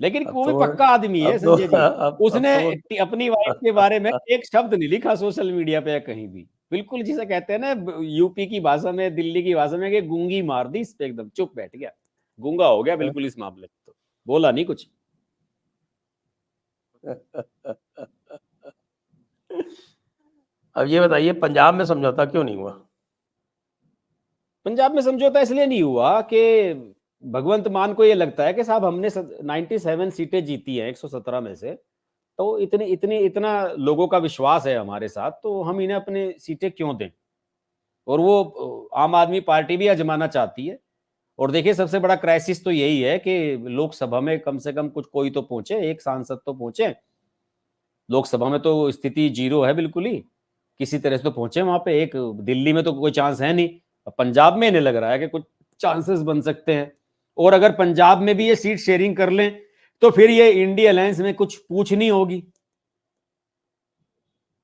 लेकिन अब वो तो भी वो पक्का आदमी है अब तो संजय जी, अब उसने तो वो अपनी वाइफ के बारे में एक शब्द नहीं लिखा सोशल मीडिया पे या कहीं भी। बिल्कुल जिसे कहते हैं ना यूपी की भाषा में, दिल्ली की भाषा में, कि गूंगी मार दी इस पे, एकदम चुप बैठ गया, गूंगा हो गया बिल्कुल इस मामले में, तो बोला नहीं कुछ। अब ये बताइए पंजाब में समझौता क्यों नहीं हुआ? पंजाब में समझौता इसलिए नहीं हुआ कि भगवंत मान को ये लगता है कि साहब हमने 97 सीटें जीती हैं 117 में से, तो इतने इतने इतना लोगों का विश्वास है हमारे साथ, तो हम इन्हें अपनी सीटें क्यों दें। और वो आम आदमी पार्टी भी आजमाना चाहती है। और देखिए सबसे बड़ा क्राइसिस तो यही है कि लोकसभा में कम से कम कुछ कोई तो पहुंचे, एक सांसद तो पहुंचे। लोकसभा में तो स्थिति जीरो है बिल्कुल ही, किसी तरह से तो पहुंचे वहां पे। एक दिल्ली में तो कोई चांस है नहीं, अब पंजाब में इन्हें लग रहा है कि कुछ चांसेस बन सकते हैं। और अगर पंजाब में भी ये सीट शेयरिंग कर लें तो फिर ये इंडिया अलायंस में कुछ पूछनी होगी,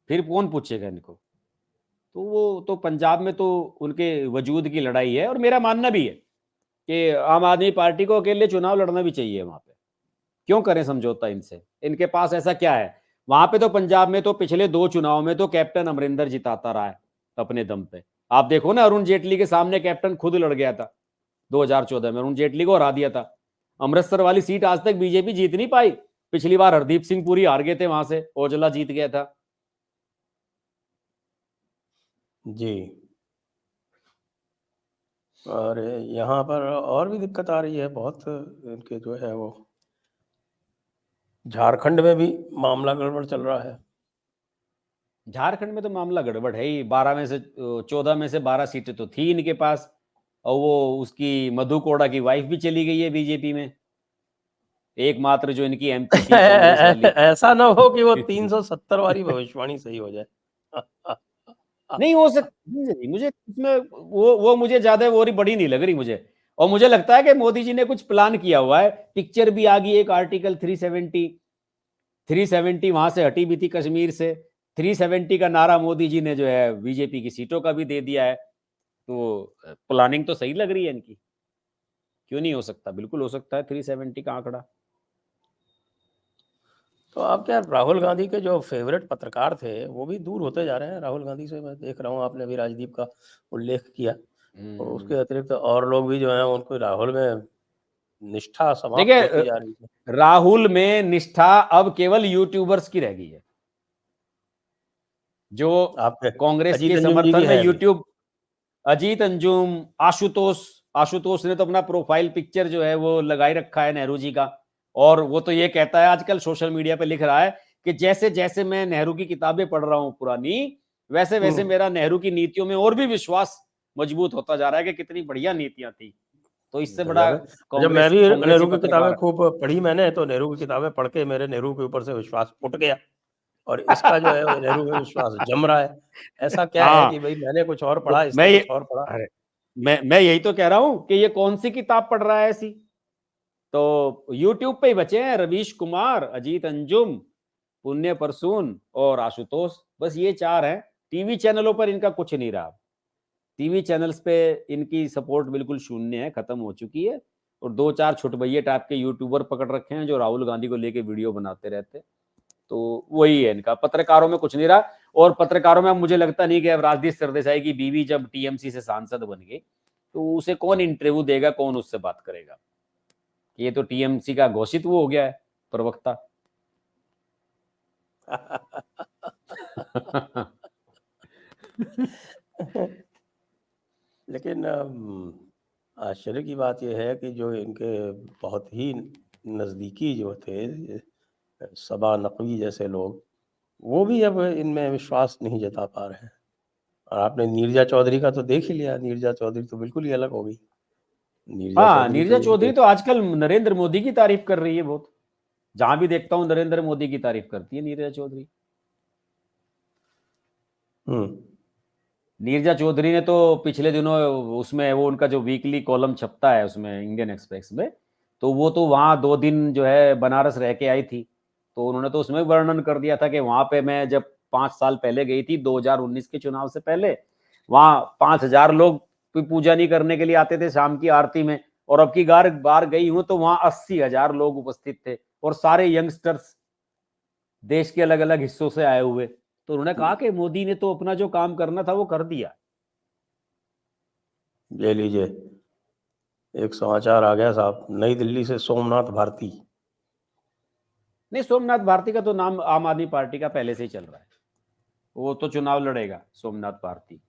फिर कौन पूछेगा इनको। तो वो तो पंजाब में तो उनके वजूद की लड़ाई है। और मेरा मानना भी है कि आम आदमी पार्टी को अकेले चुनाव लड़ना भी चाहिए वहां पे, क्यों करें समझौता इनसे, इनके पास ऐसा क्या है। वहां पे तो पंजाब में तो पिछले 2 चुनाव में तो कैप्टन अमरिंदर जिताता रहा है अपने दम पे। आप देखो ना, अरुण जेटली के सामने कैप्टन खुद लड़ गया था 2014 में, अरुण जेटली को हरा दिया था। अमृतसर वाली सीट आज तक बीजेपी जीत नहीं पाई, पिछली बार हरदीप सिंह पुरी हार गए थे वहां से, ओजला जीत गया था। जी। और यहाँ पर और भी दिक्कत आ रही है बहुत, इनके जो है वो झारखंड में भी मामला गड़बड़ चल रहा है। झारखंड में तो मामला गड़बड़ है ही। 12 में से 14 में से 12 सीटें तो थी इनके पास, और वो उसकी मधु कोड़ा की वाइफ भी चली गई है बीजेपी में, एकमात्र जो इनकी एमपी थी कांग्रेस वाली। ऐसा ना हो कि वो 370 वाली भविष्यवाणी सही हो जाए। नहीं हो सकती मुझे इसमें, वो मुझे ज्यादा वो बड़ी नहीं लग रही मुझे। और मुझे लगता है कि मोदी जी ने कुछ प्लान किया हुआ है। पिक्चर भी आ गई एक, आर्टिकल 370 वहां से हटी भी थी कश्मीर से। 370 का नारा मोदी जी ने जो है बीजेपी की सीटों का भी दे दिया है। तो प्लानिंग तो सही लग रही है इनकी। क्यों नहीं हो सकता, बिल्कुल हो सकता है 370 का आंकड़ा। तो अब क्या, राहुल गांधी के जो फेवरेट पत्रकार थे वो भी दूर होते जा रहे हैं राहुल गांधी से। मैं देख रहा हूँ, आपने अभी राजदीप का उल्लेख किया, तो उसके अतिरिक्त और लोग भी जो हैं उनको राहुल में निष्ठा समाप्त होती देखिए, जा रही है। राहुल में निष्ठा अब केवल यूट्यूबर्स की रह गई है, जो आपके कांग्रेस अजीत के अंजुम जी समर्थन की में है अभी। यूट्यूब। अजीत अंजुम, आशुतोष ने तो अपना प्रोफाइल पिक्चर जो है वो लगाई रखा है नेहरू जी का। और वो तो ये कहता है आजकल सोशल मीडिया पे लिख रहा है कि जैसे जैसे मैं नेहरू की किताबें पढ़ रहा हूं पुरानी, वैसे वैसे मेरा नेहरू की नीतियों में और भी विश्वास मजबूत होता जा रहा है कि कितनी बढ़िया नीतियां थी। तो इससे बड़ा गजब है। जब मैं कांग्रेस भी कांग्रेसी नेहरू की किताबें पत्रकार। खूब पढ़ी मैंने, तो नेहरू की किताबें पढ़ के मेरे नेहरू के ऊपर से विश्वास उठ गया, और इसका जो है वो नेहरू में विश्वास जम रहा है। ऐसा क्या है हाँ, कि भाई मैंने कुछ और पढ़ा, तो इसने कुछ और पढ़ा। अरे मैं यही तो कह रहा हूं कि ये कौन सी किताब पढ़ रहा है ऐसी। तो यूट्यूब पे ही बचे हैं रवीश कुमार, अजीत अंजुम, पुण्य परसून और आशुतोष। बस ये 4 हैं। टीवी चैनलों पर इनका कुछ नहीं रहा। टीवी चैनल्स पे इनकी सपोर्ट बिल्कुल शून्य है, खत्म हो चुकी है। और 2-4 छुटभैये टाइप के यूट्यूबर पकड़ रखे हैं जो राहुल गांधी को लेके वीडियो बनाते रहते हैं। तो वही है इनका, पत्रकारों में कुछ नहीं रहा। और पत्रकारों में अब मुझे लगता नहीं कि अब राजदीप सरदेसाई की बीवी जब टीएमसी से सांसद बन गई, तो उसे कौन इंटरव्यू देगा, कौन उससे बात करेगा। ये तो टीएमसी का घोषित वो हो गया है, प्रवक्ता। लेकिन आश्चर्य की बात यह है कि जो इनके बहुत ही नज़दीकी जो थे, सबा नकवी जैसे लोग, वो भी अब इनमें विश्वास नहीं जता पा रहे हैं। और आपने नीरजा चौधरी का तो देख ही लिया। नीरजा चौधरी तो बिल्कुल ही अलग हो गई। नीरजा हाँ, चौधरी तो नीरजा इनके चौधरी तो आजकल नरेंद्र मोदी की तारीफ कर रही है बहुत। जहां भी देखता हूं नरेंद्र मोदी की तारीफ करती है नीरजा चौधरी। हम्म नीरजा चौधरी ने तो पिछले दिनों उसमें वो उनका जो वीकली कॉलम छपता है उसमें इंडियन एक्सप्रेस में, तो वो तो वहाँ 2 दिन जो है बनारस रह के आई थी। तो उन्होंने तो उसमें वर्णन कर दिया था कि वहां पे मैं जब 5 साल पहले गई थी 2019 के चुनाव से पहले, वहां 5,000 लोग पूजा नहीं करने के लिए आते थे शाम की आरती में। और अब की बार गई हूं तो वहां 80,000 लोग उपस्थित थे, और सारे यंगस्टर्स देश के अलग अलग हिस्सों से आए हुए। तो उन्होंने कहा कि मोदी ने तो अपना जो काम करना था वो कर दिया। ये लीजिए, एक समाचार आ गया साहब, नई दिल्ली से सोमनाथ भारती। नहीं, सोमनाथ भारती का तो नाम आम आदमी पार्टी का पहले से ही चल रहा है। वो तो चुनाव लड़ेगा सोमनाथ भारती।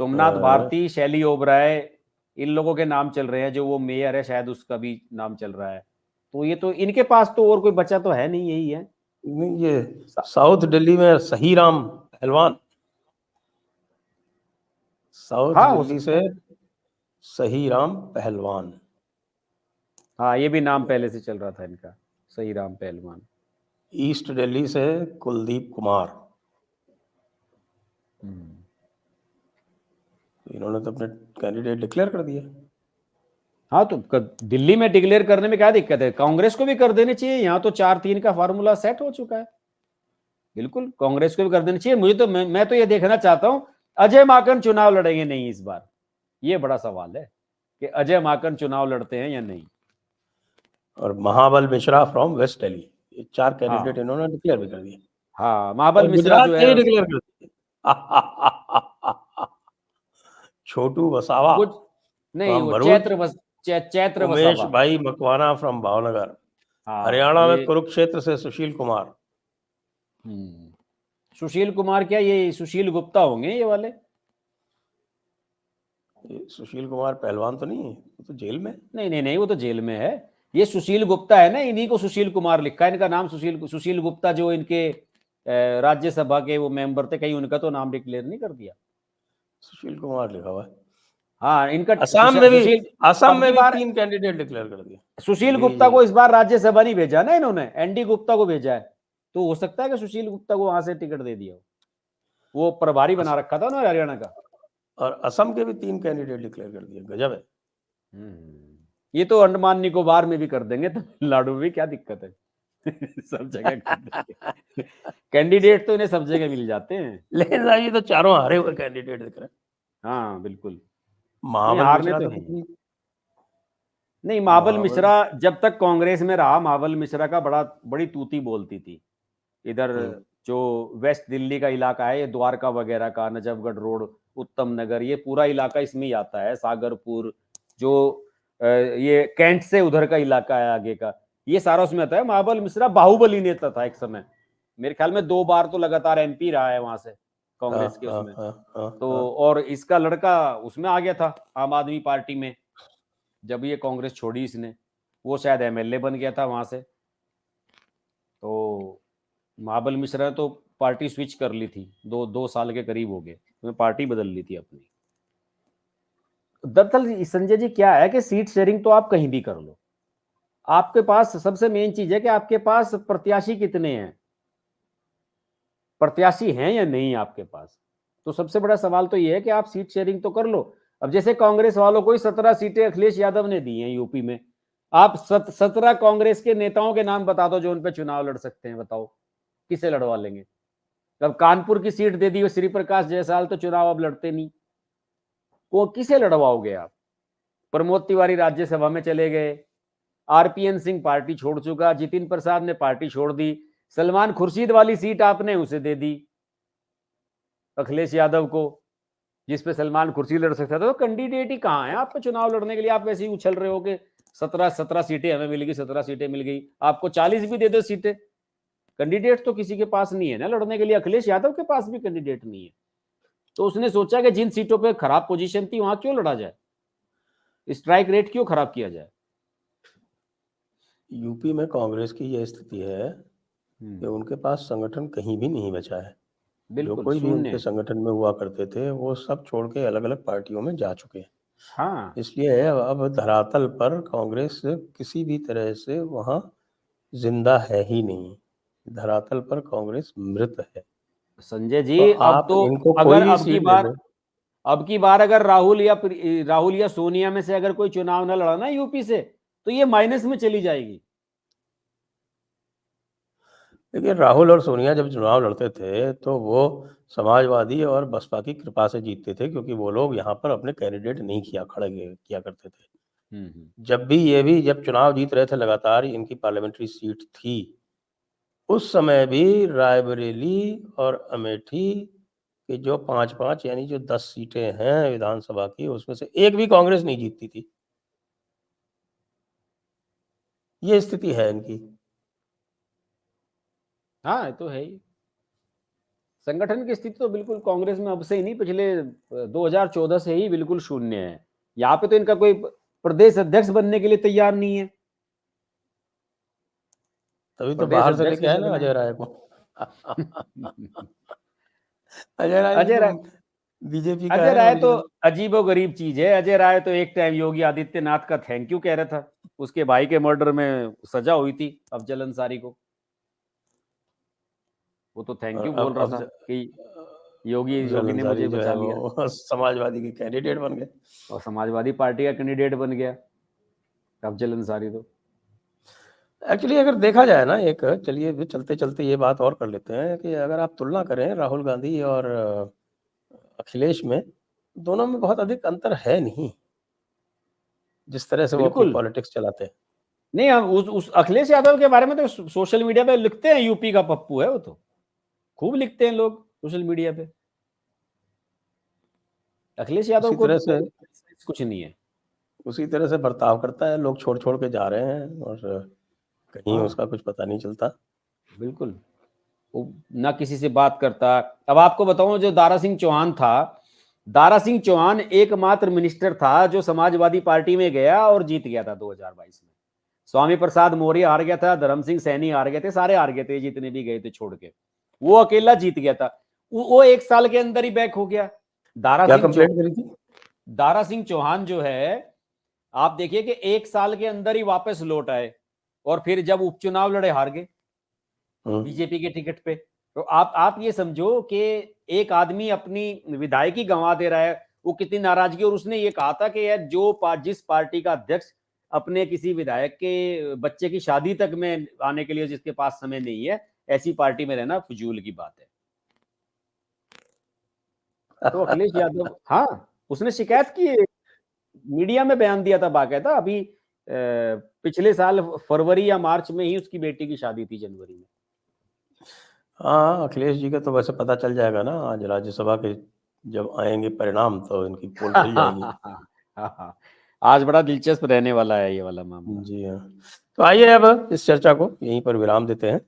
सोमनाथ अ, भारती, शैली ओबराय, इन लोगों के नाम चल रहे हैं। जो वो मेयर है शायद उसका भी नाम चल रहा है। तो ये तो इनके पास तो और कोई बचा तो है नहीं, यही है। नहीं, ये साउथ दिल्ली में सही राम पहलवान। साउथ हाँ, हो दिल्ली सकता से है। सही राम पहलवान। हाँ, ये भी नाम पहले से चल रहा था इनका, सही राम पहलवान। ईस्ट दिल्ली से कुलदीप कुमार। इन्होंने तो अपने कैंडिडेट डिक्लेयर कर दिए। हाँ, तो दिल्ली में डिक्लेयर करने में क्या दिक्कत है? कांग्रेस को भी कर देनी चाहिए। यहाँ तो 4-3 का फार्मूला सेट हो चुका है। बिल्कुल कांग्रेस को भी कर देना चाहिए। मुझे तो मैं तो ये देखना चाहता हूं अजय माकन चुनाव लड़ेंगे नहीं इस बार। ये बड़ा सवाल है कि अजय माकन चुनाव लड़ते हैं या नहीं। और महाबल मिश्रा फ्रॉम वेस्ट दिल्ली। ये 4 कैंडिडेट हाँ, इन्होंने डिक्लेयर भी कर दिए। हाँ, महाबल और मिश्रा गुजरात जो से है ही डिक्लेयर कर दिए। छोटू वसावा वो, नहीं, फ्रॉम वो भरूच। चैत्र उमेश वसावा। भाई मकवाना फ्रॉम भावनगर। हाँ, हरियाणा में ये कुरुक्षेत्र से सुशील कुमार। सुशील कुमार, क्या ये सुशील गुप्ता होंगे ये वाले? ये सुशील कुमार पहलवान तो नहीं है, वो तो जेल में है। नहीं, नहीं, नहीं, वो तो जेल में है। ये सुशील गुप्ता है ना, इन्हीं को सुशील कुमार लिखा है। इनका नाम सुशील गुप्ता जो इनके राज्यसभा के वो मेंबर थे, कहीं उनका तो नाम डिक्लेयर नहीं कर दिया। सुशील कुमार लिखा हुआ है। हाँ, इनका असम में भी सुशील, असम अब में की भी बार 3 कैंडिडेट डिक्लेयर कर दिए। सुशील जी गुप्ता जी को इस बार राज्यसभा नहीं भेजा ना इन्होंने, एनडी गुप्ता को भेजा है, तो हो सकता है कि सुशील गुप्ता को वहां से टिकट दे दिया हो। वो प्रभारी बना रखा था ना हरियाणा का। और असम के भी 3 कैंडिडेट डिक्लेयर कर दिए, गजब है। ये तो अंडमान निकोबार में भी कर देंगे, तमिलनाडु में भी क्या दिक्कत है। सब जगह कर देंगे। कैंडिडेट तो इन्हें सब जगह मिल जाते हैं। लेकिन साहब ये तो चारों हारे हुए कैंडिडेट दिख रहे हैं। हाँ बिल्कुल, नहीं महाबल हारने मिश्रा तो तो है दिख ही। नहीं। नहीं, महाबल महाबल मिश्रा जब तक कांग्रेस में रहा, महाबल मिश्रा का बड़ी तूती बोलती थी। इधर जो वेस्ट दिल्ली का इलाका है, ये द्वारका वगैरह का, नजफगढ़ रोड, उत्तम नगर, ये पूरा इलाका इसमें ही आता है। सागरपुर, जो ये कैंट से उधर का इलाका है आगे का, ये सारा उसमें आता है। महाबल मिश्रा बाहुबली नेता था एक समय, मेरे ख्याल में 2 बार तो लगातार एमपी रहा है वहां से कांग्रेस के उसमें। तो और इसका लड़का उसमें आ गया था आम आदमी पार्टी में, जब ये कांग्रेस छोड़ी इसने, वो शायद एमएलए बन गया था वहां से। तो महाबल मिश्रा ने तो पार्टी स्विच कर ली थी, 2 साल के करीब हो गए, तो पार्टी बदल ली थी अपनी। दरअसल संजय जी क्या है कि सीट शेयरिंग तो आप कहीं भी कर लो, आपके पास सबसे मेन चीज है कि आपके पास प्रत्याशी कितने हैं, प्रत्याशी हैं या नहीं आपके पास। तो सबसे बड़ा सवाल तो ये है कि आप सीट शेयरिंग तो कर लो। अब जैसे कांग्रेस वालों को 17 सीटें अखिलेश यादव ने दी हैं यूपी में, आप 17 कांग्रेस के नेताओं के नाम बता दो जो उन पे चुनाव लड़ सकते हैं, बताओ किसे लड़वा लेंगे। अब कानपुर की सीट दे दी श्री प्रकाश जायसवाल, तो चुनाव अब लड़ते नहीं, को किसे लड़वाओगे आप। प्रमोद तिवारी राज्यसभा में चले गए, आरपीएन सिंह पार्टी छोड़ चुका, जितिन प्रसाद ने पार्टी छोड़ दी, सलमान खुर्शीद वाली सीट आपने उसे दे दी अखिलेश यादव को, जिसपे सलमान खुर्शीद लड़ सकता था। तो कैंडिडेट ही कहाँ है आपको चुनाव लड़ने के लिए। आप वैसे ही उछल रहे हो कि 17 सीटें हमें मिल गई, 17 सीटें मिल गई, आपको 40 भी दे दो सीटें, कैंडिडेट तो किसी के पास नहीं है ना लड़ने के लिए। अखिलेश यादव के पास भी कैंडिडेट नहीं है, तो उसने सोचा कि जिन सीटों पे खराब पोजीशन थी वहां क्यों लड़ा जाए, स्ट्राइक रेट क्यों खराब किया जाए। यूपी में कांग्रेस की यह स्थिति है कि उनके पास संगठन कहीं भी नहीं बचा है। जो बिल्कुल कोई भी शून्य उनके है। संगठन में हुआ करते थे वो सब छोड़ के अलग अलग पार्टियों में जा चुके हैं। हाँ, इसलिए अब धरातल पर कांग्रेस किसी भी तरह से वहां जिंदा है ही नहीं। धरातल पर कांग्रेस मृत है। संजय तो जी अब आप तो इनको अगर कोई भी सीट दे दो। अब की बार अगर राहुल या सोनिया में से अगर कोई चुनाव ना लड़ा ना यूपी से, तो ये माइनस में चली जाएगी। देखिए राहुल और सोनिया जब चुनाव लड़ते थे तो वो समाजवादी और बसपा की कृपा से जीतते थे, क्योंकि वो लोग यहाँ पर अपने कैंडिडेट नहीं किया करते थे। जब चुनाव जीत रहे थे लगातार, इनकी पार्लियामेंट्री सीट थी, उस समय भी रायबरेली और अमेठी की जो 5-5 यानी जो 10 सीटें हैं विधानसभा की, उसमें से एक भी कांग्रेस नहीं जीतती थी। ये स्थिति है इनकी। हाँ, ये तो है ही। संगठन की स्थिति तो बिल्कुल कांग्रेस में अब से ही नहीं, पिछले 2014 से ही बिल्कुल शून्य है। यहाँ पे तो इनका कोई प्रदेश अध्यक्ष बनने के लिए तैयार नहीं है। तभी तो प्रदेश बाहर से अध्यक्ष लेके भी आए ना लगना अजय है। राय को। अजय राय भी अजय तो राय बीजेपी का अजय है राय तो ओरिजिनल। अजीबोगरीब चीज है। अजय राय तो एक टाइम योगी आदित्यनाथ का थैंक यू कह रहा था, उसके भाई के मर्डर में सजा हुई थी अफजल अंसारी को, वो तो थैंक और यू बोल रहा था अब कि योगी अफजल ने अंसारी मुझे जो बचा है लिया, वो समाजवादी के कैंडिडेट बन गए। और समाजवादी पार्टी का कैंडिडेट बन गया अफजल अंसारी तो। एक्चुअली अगर देखा जाए ना, एक चलिए चलते चलते ये बात और कर लेते हैं कि अगर आप तुलना करें राहुल गांधी और अखिलेश में, दोनों में बहुत अधिक अंतर है नहीं, जिस तरह से वो अपनी बिल्कुल पॉलिटिक्स चलाते हैं। नहीं, हम उस अखिलेश यादव के बारे में तो सोशल मीडिया पे लिखते हैं, यूपी का पप्पू है वो तो, खूब लिखते हैं लोग सोशल मीडिया पे। अखिलेश यादव उसी को तरह से कुछ नहीं है। उसी तरह से बर्ताव करता है, लोग छोड़ छोड़ के जा रहे हैं और कहीं हाँ उसका कुछ पता नहीं चलता। बिल्कुल, वो ना किसी से बात करता। अब आपको बताऊं, जो दारा सिंह चौहान था, दारा सिंह चौहान एकमात्र मिनिस्टर था जो समाजवादी पार्टी में गया और जीत गया था 2022 में। स्वामी प्रसाद मौर्य हार गया था, धर्म सिंह सैनी हार गए थे, सारे हार गए थे जितने भी गए थे छोड़ के। वो अकेला जीत गया था, वो 1 साल के अंदर ही बैक हो गया। क्या कंप्लेंट करी थी? दारा सिंह चौहान जो है, आप देखिए कि 1 साल के अंदर ही वापस लौट आए और फिर जब उपचुनाव लड़े हार गए बीजेपी के टिकट पे। तो आप ये समझो कि एक आदमी अपनी विधायकी गंवा दे रहा है, वो कितनी नाराजगी। और उसने ये कहा था कि यार जिस पार्टी का अध्यक्ष अपने किसी विधायक के बच्चे की शादी तक में आने के लिए जिसके पास समय नहीं है, ऐसी पार्टी में रहना फजूल की बात है। तो अखिलेश यादव, हाँ, उसने शिकायत की है, मीडिया में बयान दिया था बाकायदा। अभी पिछले साल फरवरी या मार्च में ही उसकी बेटी की शादी थी, जनवरी में। हाँ, अखिलेश जी का तो वैसे पता चल जाएगा ना, आज राज्यसभा के जब आएंगे परिणाम तो इनकी पोल खुल जाएगी। हाँ, आज बड़ा दिलचस्प रहने वाला है ये वाला मामला। जी हाँ। तो आइए अब इस चर्चा को यहीं पर विराम देते हैं।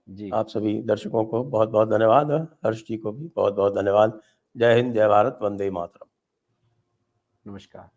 जी, आप सभी दर्शकों को बहुत बहुत धन्यवाद, हर्ष जी को भी बहुत बहुत धन्यवाद। जय हिंद, जय भारत, वंदे मातरम। नमस्कार।